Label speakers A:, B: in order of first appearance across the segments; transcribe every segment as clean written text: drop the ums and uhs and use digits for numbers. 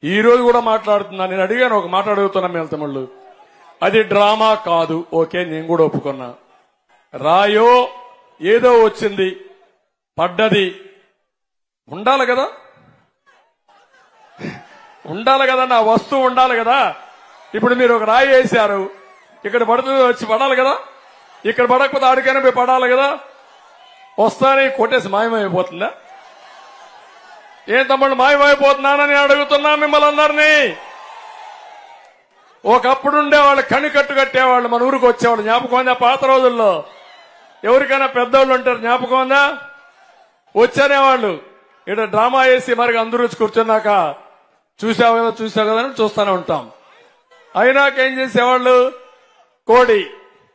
A: ఈ రోజు కూడా మాట్లాడుతున్నా. నేను అడిగాను, ఒక మాట అడుగుతున్నా మీ తమ్ముళ్ళు, అది డ్రామా కాదు. ఓకే, నేను కూడా ఒప్పుకున్నా. రాయో ఏదో వచ్చింది, పడ్డది, ఉండాలి కదా, ఉండాలి కదా, నా వస్తువు ఉండాలి కదా. ఇప్పుడు మీరు ఒక రాయి వేశారు, ఇక్కడ పడుతుంది, వచ్చి పడాలి కదా. ఇక్కడ పడకపోతే ఆడికైనా పోయి పడాలి కదా. వస్తానే కొట్టేసి మాయమైపోతుందా? ఏం తమ్ముడు మాయమైపోతున్నానని అడుగుతున్నా మిమ్మల్ని అందరినీ. ఒకప్పుడు ఉండేవాళ్ళు, కనికట్టు కట్టేవాళ్ళు, మన ఊరికి వచ్చేవాళ్ళు. జ్ఞాపకం ఉందా? పాత రోజుల్లో ఎవరికైనా పెద్దోళ్ళు ఉంటారు, జ్ఞాపకం ఉందా? వచ్చేవాళ్ళు ఇక్కడ డ్రామా వేసి మరి అందరూ వచ్చి కూర్చున్నాక చూసావు కదా అని చూస్తూనే ఉంటాం. అయినాక ఏం చేసేవాళ్ళు, కోడి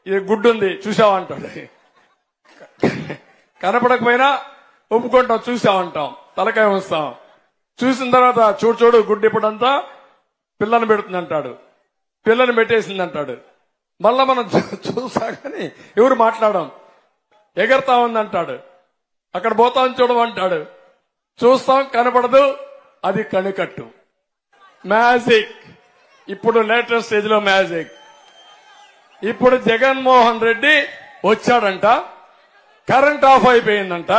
A: ఇది గుడ్డు ఉంది చూసావంటాడు. కనపడకపోయినా ఒప్పుకుంటాం, చూసామంటాం, తలకాయ వస్తాం. చూసిన తర్వాత చూడు గుడ్డు ఇప్పుడంతా పిల్లని పెడుతుంది అంటాడు, పిల్లని పెట్టేసింది అంటాడు. మళ్ళా మనం చూసా కానీ ఎవరు మాట్లాడడం, ఎగరతా ఉందంటాడు, అక్కడ పోతాం చూడమంటాడు, చూస్తాం కనపడదు, అది కనికట్టు. మ్యాజిక్, ఇప్పుడు లేటెస్ట్ స్టేజ్ లో మ్యాజిక్. ఇప్పుడు జగన్మోహన్ రెడ్డి వచ్చాడంట, కరెంట్ ఆఫ్ అయిపోయిందంట.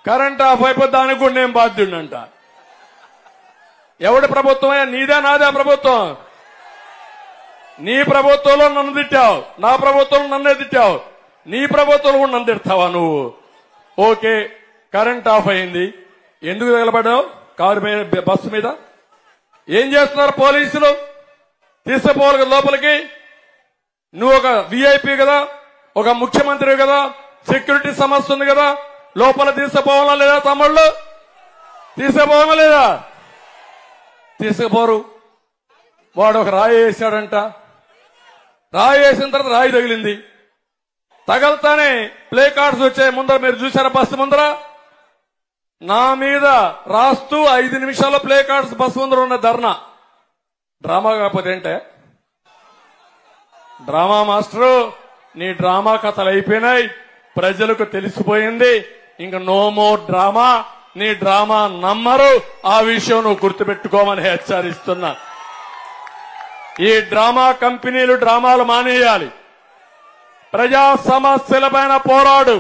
A: కరెంట్ ఆఫ్ అయిపోతే దానికి కూడా నేను బాధ్యుడంట. ఎవడి ప్రభుత్వమే? నీదే నాదే ప్రభుత్వం. నీ ప్రభుత్వంలో నన్ను తిట్టావు, నా ప్రభుత్వంలో నన్నే తిట్టావు, నీ ప్రభుత్వంలో కూడా నన్ను తిడతావా నువ్వు? ఓకే, కరెంట్ ఆఫ్ అయింది, ఎందుకు తగలబడ్డావు కారు మీద, బస్సు మీద? ఏం చేస్తున్నారు పోలీసులు? తీసుకుపోవాలి కదా లోపలికి. నువ్వు ఒక విఐపీ కదా, ఒక ముఖ్యమంత్రి కదా, సెక్యూరిటీ సమస్య ఉంది కదా, లోపల తీసుకుపోవాలా లేదా తమ్ముళ్ళు? తీసుకుపోవాలా లేదా? తీసుకుపోరు. వాడు ఒక రాయి వేశాడంట, రాయి వేసిన తర్వాత రాయి తగిలింది. తగలతానే ప్లే కార్డ్స్ వచ్చాయి ముందర, మీరు చూసారా బస్సు ముందర? నా మీద రాస్తూ 5 నిమిషాల్లో ప్లే కార్డ్స్ బస్సు ముందర ఉన్న ధర్నా. డ్రామా కాకపోతే ఏంటే? డ్రామా మాస్టరు, నీ డ్రామా కథలు అయిపోయినాయి, ప్రజలకు తెలిసిపోయింది, ఇంకా నో మోర్ డ్రామా. నీ డ్రామా నమ్మరు, ఆ విషయం నువ్వు గుర్తుపెట్టుకోమని హెచ్చరిస్తున్నా. ఈ డ్రామా కంపెనీలు డ్రామాలు మానేయాలి. ప్రజా సమస్యలపైన పోరాడు.